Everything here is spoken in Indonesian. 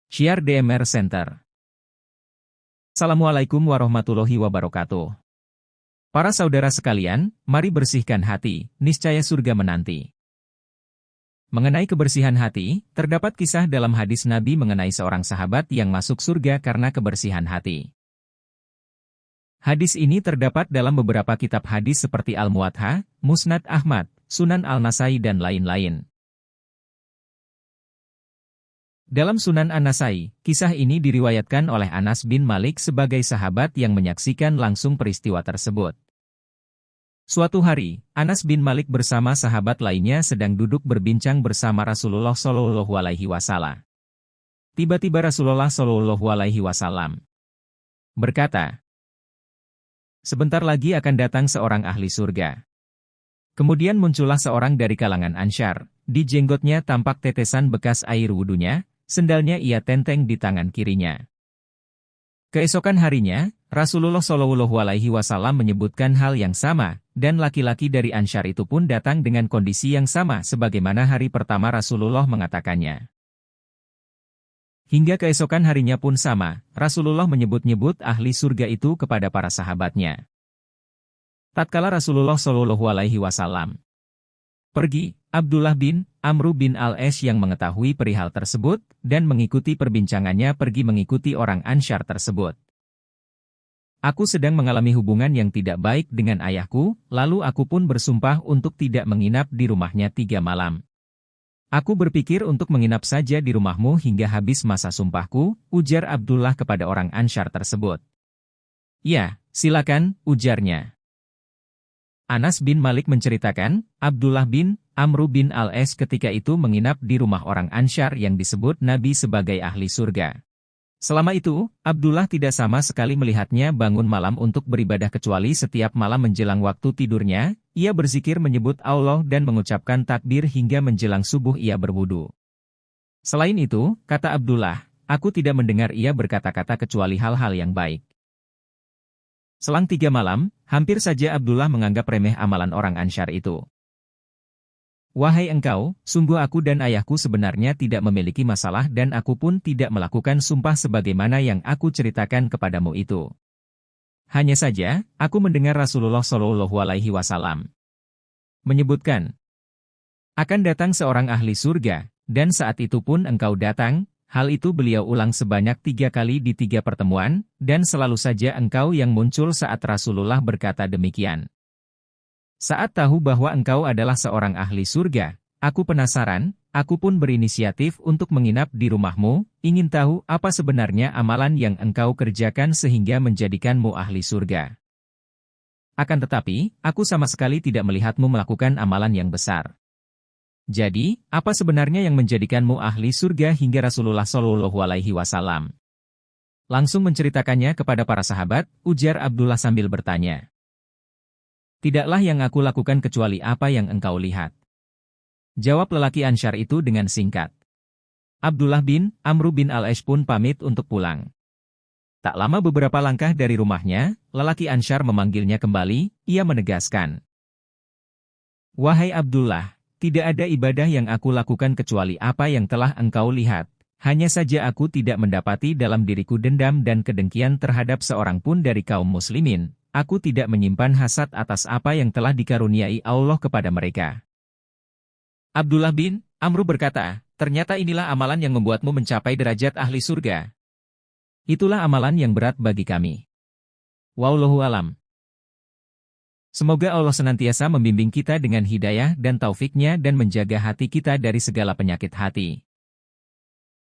Syiar DMR Center. Assalamualaikum warahmatullahi wabarakatuh. Para saudara sekalian, mari bersihkan hati, niscaya surga menanti. Mengenai kebersihan hati, terdapat kisah dalam hadis Nabi mengenai seorang sahabat yang masuk surga karena kebersihan hati. Hadis ini terdapat dalam beberapa kitab hadis seperti Al-Muwatta, Musnad Ahmad, Sunan Al-Nasai dan lain-lain. Dalam Sunan An-Nasai, kisah ini diriwayatkan oleh Anas bin Malik sebagai sahabat yang menyaksikan langsung peristiwa tersebut. Suatu hari, Anas bin Malik bersama sahabat lainnya sedang duduk berbincang bersama Rasulullah SAW. Tiba-tiba Rasulullah SAW berkata, "Sebentar lagi akan datang seorang ahli surga." Kemudian muncullah seorang dari kalangan Ansyar, di jenggotnya tampak tetesan bekas air wudunya, sendalnya ia tenteng di tangan kirinya. Keesokan harinya, Rasulullah SAW menyebutkan hal yang sama, dan laki-laki dari Ansyar itu pun datang dengan kondisi yang sama sebagaimana hari pertama Rasulullah mengatakannya. Hingga keesokan harinya pun sama, Rasulullah menyebut-nyebut ahli surga itu kepada para sahabatnya. Tatkala Rasulullah SAW pergi, Abdullah bin Amru bin Al-As yang mengetahui perihal tersebut, dan mengikuti perbincangannya pergi mengikuti orang Ansyar tersebut. "Aku sedang mengalami hubungan yang tidak baik dengan ayahku, lalu aku pun bersumpah untuk tidak menginap di rumahnya 3 malam. Aku berpikir untuk menginap saja di rumahmu hingga habis masa sumpahku," ujar Abdullah kepada orang Ansyar tersebut. "Ya, silakan," ujarnya. Anas bin Malik menceritakan, Abdullah bin Amru bin Al-As ketika itu menginap di rumah orang Ansyar yang disebut Nabi sebagai ahli surga. Selama itu, Abdullah tidak sama sekali melihatnya bangun malam untuk beribadah kecuali setiap malam menjelang waktu tidurnya, ia berzikir menyebut Allah dan mengucapkan takbir hingga menjelang subuh ia berwudu. Selain itu, kata Abdullah, aku tidak mendengar ia berkata-kata kecuali hal-hal yang baik. Selang 3 malam, hampir saja Abdullah menganggap remeh amalan orang Ansyar itu. "Wahai engkau, sungguh aku dan ayahku sebenarnya tidak memiliki masalah dan aku pun tidak melakukan sumpah sebagaimana yang aku ceritakan kepadamu itu. Hanya saja, aku mendengar Rasulullah SAW menyebutkan, akan datang seorang ahli surga, dan saat itu pun engkau datang. Hal itu beliau ulang sebanyak 3 kali di 3 pertemuan, dan selalu saja engkau yang muncul saat Rasulullah berkata demikian. Saat tahu bahwa engkau adalah seorang ahli surga, aku penasaran, aku pun berinisiatif untuk menginap di rumahmu, ingin tahu apa sebenarnya amalan yang engkau kerjakan sehingga menjadikanmu ahli surga. Akan tetapi, aku sama sekali tidak melihatmu melakukan amalan yang besar. Jadi, apa sebenarnya yang menjadikanmu ahli surga hingga Rasulullah SAW langsung menceritakannya kepada para sahabat, ujar Abdullah sambil bertanya. Tidaklah yang aku lakukan kecuali apa yang engkau lihat. Jawab lelaki Ansyar itu dengan singkat. Abdullah bin Amru bin Al-As pun pamit untuk pulang. Tak lama beberapa langkah dari rumahnya, lelaki Ansyar memanggilnya kembali, ia menegaskan. Wahai Abdullah, tidak ada ibadah yang aku lakukan kecuali apa yang telah engkau lihat. Hanya saja aku tidak mendapati dalam diriku dendam dan kedengkian terhadap seorang pun dari kaum muslimin. Aku tidak menyimpan hasad atas apa yang telah dikaruniai Allah kepada mereka. Abdullah bin Amru berkata, ternyata inilah amalan yang membuatmu mencapai derajat ahli surga. Itulah amalan yang berat bagi kami. Wallahu alam. Semoga Allah senantiasa membimbing kita dengan hidayah dan taufiknya dan menjaga hati kita dari segala penyakit hati.